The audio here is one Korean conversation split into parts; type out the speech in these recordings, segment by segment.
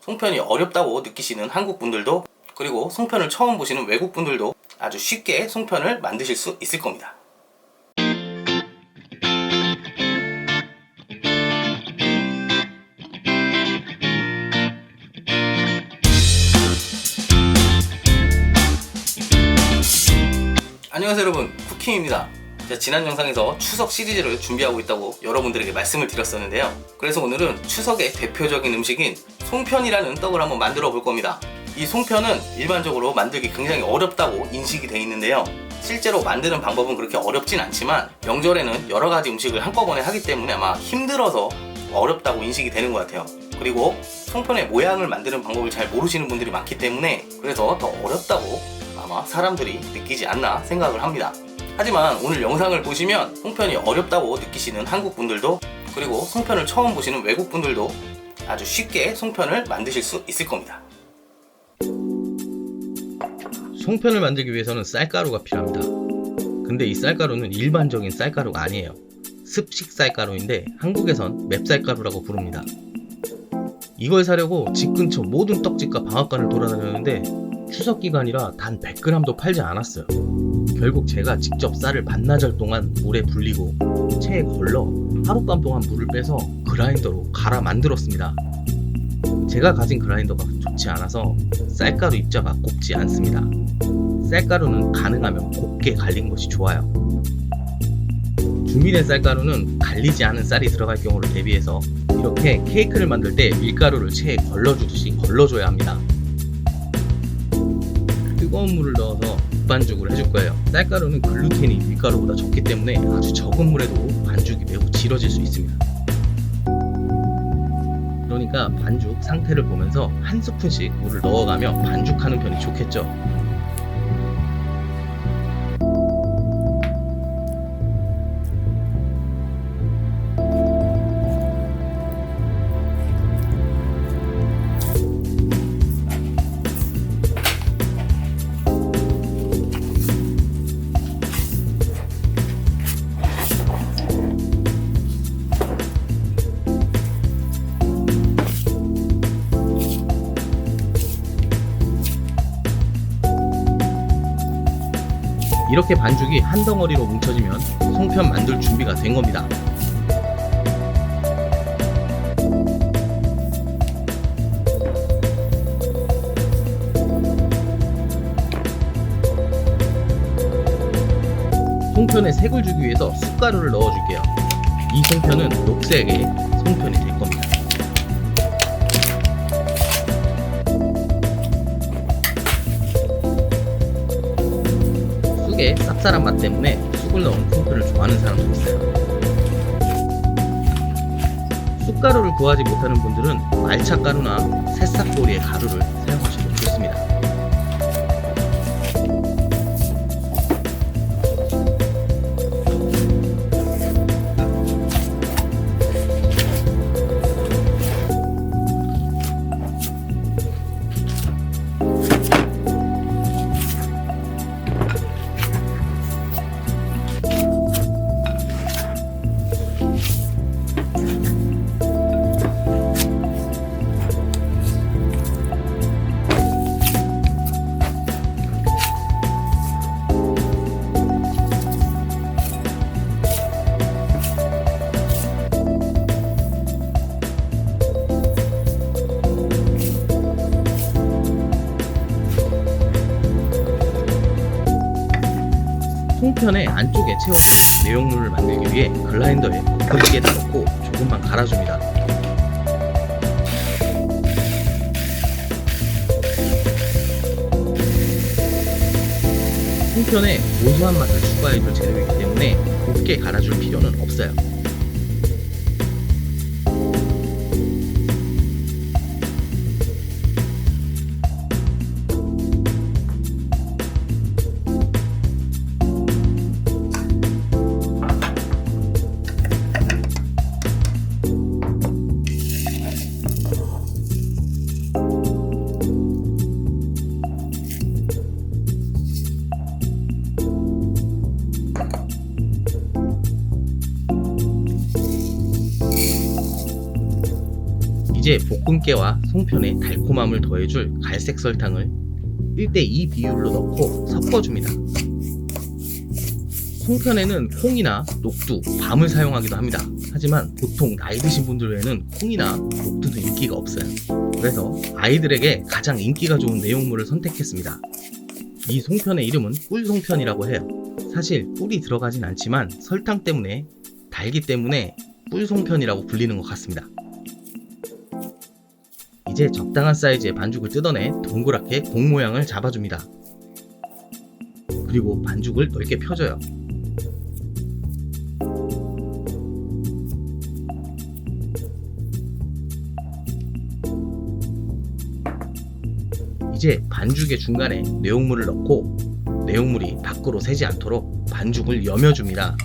송편이 어렵다고 느끼시는 한국 분들도, 그리고 송편을 처음 보시는 외국 분들도 아주 쉽게 송편을 만드실 수 있을 겁니다. 안녕하세요 여러분, 쿠킹입니다. 제가 지난 영상에서 추석 시리즈를 준비하고 있다고 여러분들에게 말씀을 드렸었는데요. 그래서 오늘은 추석의 대표적인 음식인 송편이라는 떡을 한번 만들어 볼 겁니다. 이 송편은 일반적으로 만들기 굉장히 어렵다고 인식이 되어 있는데요. 실제로 만드는 방법은 그렇게 어렵진 않지만 명절에는 여러 가지 음식을 한꺼번에 하기 때문에 아마 힘들어서 어렵다고 인식이 되는 것 같아요. 그리고 송편의 모양을 만드는 방법을 잘 모르시는 분들이 많기 때문에 그래서 더 어렵다고 아마 사람들이 느끼지 않나 생각을 합니다. 하지만 오늘 영상을 보시면 송편이 어렵다고 느끼시는 한국 분들도, 그리고 송편을 처음 보시는 외국 분들도 아주 쉽게 송편을 만드실 수 있을 겁니다. 송편을 만들기 위해서는 쌀가루가 필요합니다. 근데 이 쌀가루는 일반적인 쌀가루가 아니에요. 습식 쌀가루인데 한국에선 맵쌀가루라고 부릅니다. 이걸 사려고 집 근처 모든 떡집과 방앗간을 돌아다녔는데 추석 기간이라 단 100g도 팔지 않았어요. 결국 제가 직접 쌀을 반나절 동안 물에 불리고 체에 걸러 하룻밤 동안 물을 빼서 그라인더로 갈아 만들었습니다. 제가 가진 그라인더가 좋지 않아서 쌀가루 입자가 곱지 않습니다. 쌀가루는 가능하면 곱게 갈린 것이 좋아요. 준비된 쌀가루는 갈리지 않은 쌀이 들어갈 경우를 대비해서 이렇게 케이크를 만들 때 밀가루를 체에 걸러주듯이 걸러줘야 합니다. 뜨거운 물을 넣어서 반죽을 해줄 거예요. 쌀가루는 글루텐이 밀가루보다 적기 때문에 아주 적은 물에도 반죽이 매우 질어질 수 있습니다. 그러니까 반죽 상태를 보면서 한 스푼씩 물을 넣어가며 반죽하는 편이 좋겠죠. 이렇게 반죽이 한 덩어리로 뭉쳐지면 송편 만들 준비가 된 겁니다. 송편에 색을 주기 위해서 쑥가루를 넣어줄게요. 이 송편은 녹색의 송편이 될 겁니다. 쑥의 쌉쌀한 맛 때문에 쑥을 넣은 송편을 좋아하는 사람도 있어요. 쑥가루를 구하지 못하는 분들은 말차가루나 새싹보리의 가루를 사용하셔도 좋습니다. 송편의 안쪽에 채워진 내용물을 만들기 위해 글라인더에 거기에다 넣고 조금만 갈아줍니다. 송편에 고소한 맛을 추가해줄 재료이기 때문에 곱게 갈아줄 필요는 없어요. 이제 볶음깨와 송편에 달콤함을 더해줄 갈색 설탕을 1:2 비율로 넣고 섞어줍니다. 송편에는 콩이나 녹두, 밤을 사용하기도 합니다. 하지만 보통 나이 드신 분들 외에는 콩이나 녹두는 인기가 없어요. 그래서 아이들에게 가장 인기가 좋은 내용물을 선택했습니다. 이 송편의 이름은 꿀송편이라고 해요. 사실 꿀이 들어가진 않지만 설탕 때문에, 달기 때문에 꿀송편이라고 불리는 것 같습니다. 이제 적당한 사이즈의 반죽을 뜯어내 동그랗게 공 모양을 잡아줍니다. 그리고 반죽을 넓게 펴줘요. 이제 반죽의 중간에 내용물을 넣고 내용물이 밖으로 새지 않도록 반죽을 여며줍니다.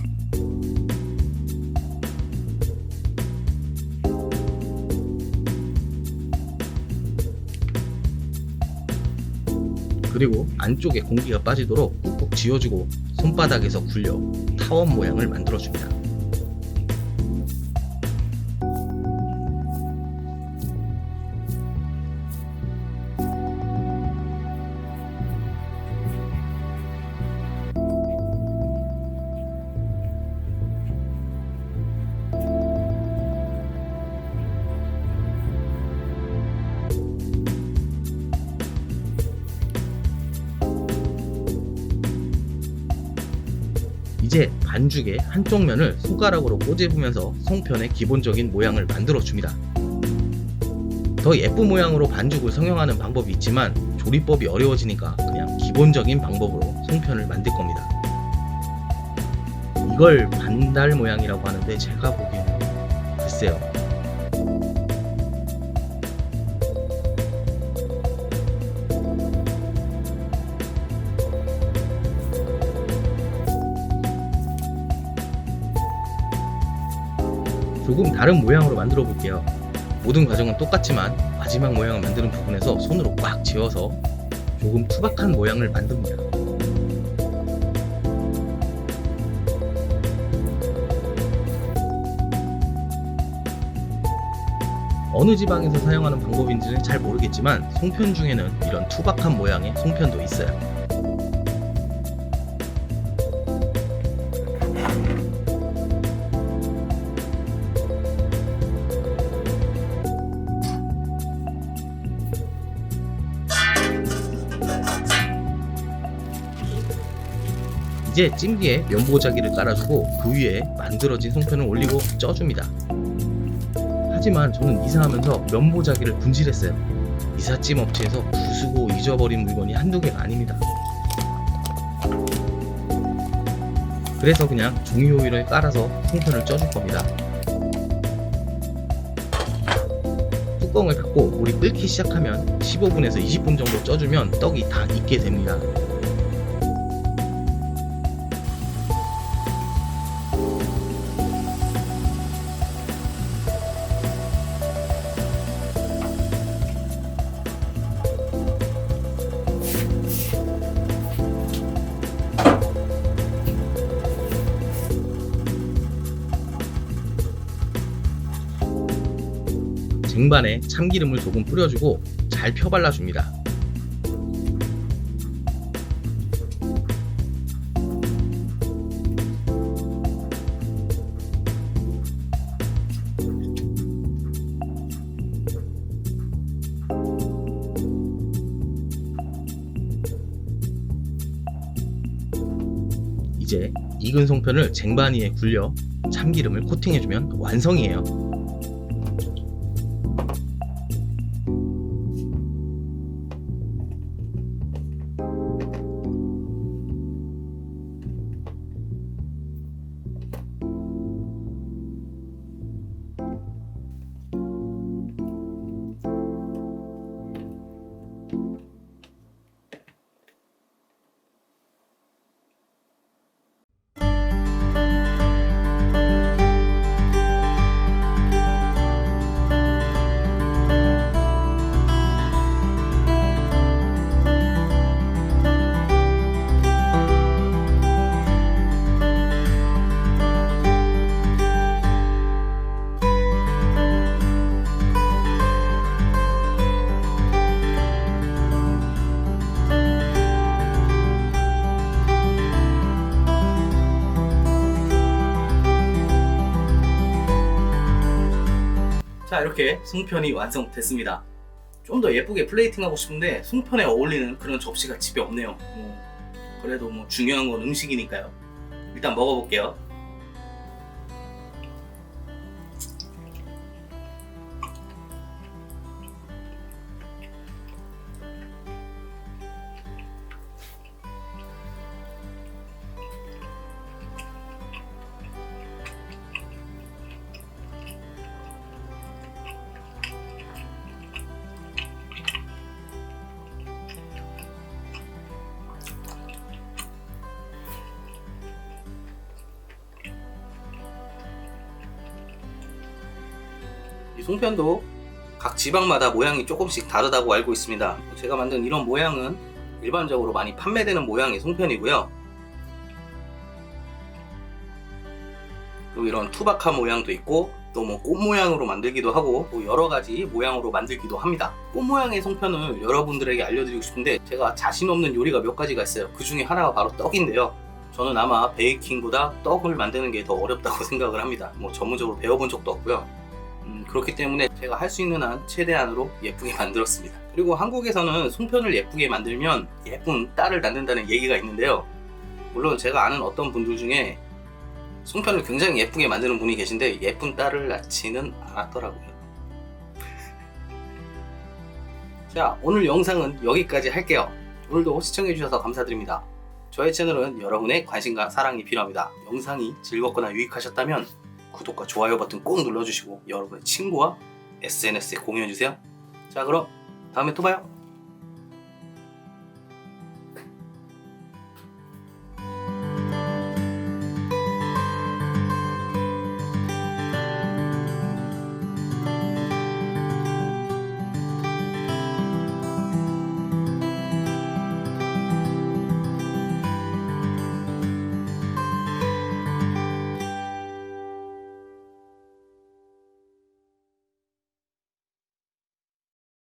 그리고 안쪽에 공기가 빠지도록 꾹꾹 쥐어주고 손바닥에서 굴려 타원 모양을 만들어줍니다. 이제 반죽의 한쪽 면을 손가락으로 꼬집으면서 송편의 기본적인 모양을 만들어 줍니다. 더 예쁜 모양으로 반죽을 성형하는 방법이 있지만 조리법이 어려워지니까 그냥 기본적인 방법으로 송편을 만들 겁니다. 이걸 반달 모양이라고 하는데 제가 보기에는 글쎄요. 조금 다른 모양으로 만들어 볼게요. 모든 과정은 똑같지만 마지막 모양을 만드는 부분에서 손으로 꽉 쥐어서 조금 투박한 모양을 만듭니다. 어느 지방에서 사용하는 방법인지는 잘 모르겠지만 송편 중에는 이런 투박한 모양의 송편도 있어요. 이제 찜기에 면보자기를 깔아주고 그 위에 만들어진 송편을 올리고 쪄줍니다. 하지만 저는 이사하면서 면보자기를 분실했어요. 이삿짐 업체에서 부수고 잊어버린 물건이 한두 개가 아닙니다. 그래서 그냥 종이 호일을 깔아서 송편을 쪄줄 겁니다. 뚜껑을 닫고 물이 끓기 시작하면 15분에서 20분 정도 쪄주면 떡이 다 익게 됩니다. 쟁반에 참기름을 조금 뿌려주고 잘 펴발라줍니다. 이제 익은 송편을 쟁반 위에 굴려 참기름을 코팅해주면 완성이에요. 자, 이렇게 송편이 완성됐습니다. 좀 더 예쁘게 플레이팅하고 싶은데 송편에 어울리는 그런 접시가 집에 없네요. 그래도 뭐 중요한 건 음식이니까요. 일단 먹어볼게요. 이 송편도 각 지방마다 모양이 조금씩 다르다고 알고 있습니다. 제가 만든 이런 모양은 일반적으로 많이 판매되는 모양의 송편이고요. 그리고 이런 투박한 모양도 있고 또 뭐 꽃 모양으로 만들기도 하고 또 여러 가지 모양으로 만들기도 합니다. 꽃 모양의 송편을 여러분들에게 알려드리고 싶은데 제가 자신 없는 요리가 몇 가지가 있어요. 그 중에 하나가 바로 떡인데요. 저는 아마 베이킹보다 떡을 만드는 게 더 어렵다고 생각을 합니다. 뭐 전문적으로 배워본 적도 없고요. 그렇기 때문에 제가 할 수 있는 한 최대한으로 예쁘게 만들었습니다. 그리고 한국에서는 송편을 예쁘게 만들면 예쁜 딸을 낳는다는 얘기가 있는데요. 물론 제가 아는 어떤 분들 중에 송편을 굉장히 예쁘게 만드는 분이 계신데 예쁜 딸을 낳지는 않았더라고요. 자, 오늘 영상은 여기까지 할게요. 오늘도 시청해주셔서 감사드립니다. 저의 채널은 여러분의 관심과 사랑이 필요합니다. 영상이 즐겁거나 유익하셨다면 구독과 좋아요 버튼 꼭 눌러주시고 여러분의 친구와 SNS에 공유해주세요. 자, 그럼 다음에 또 봐요.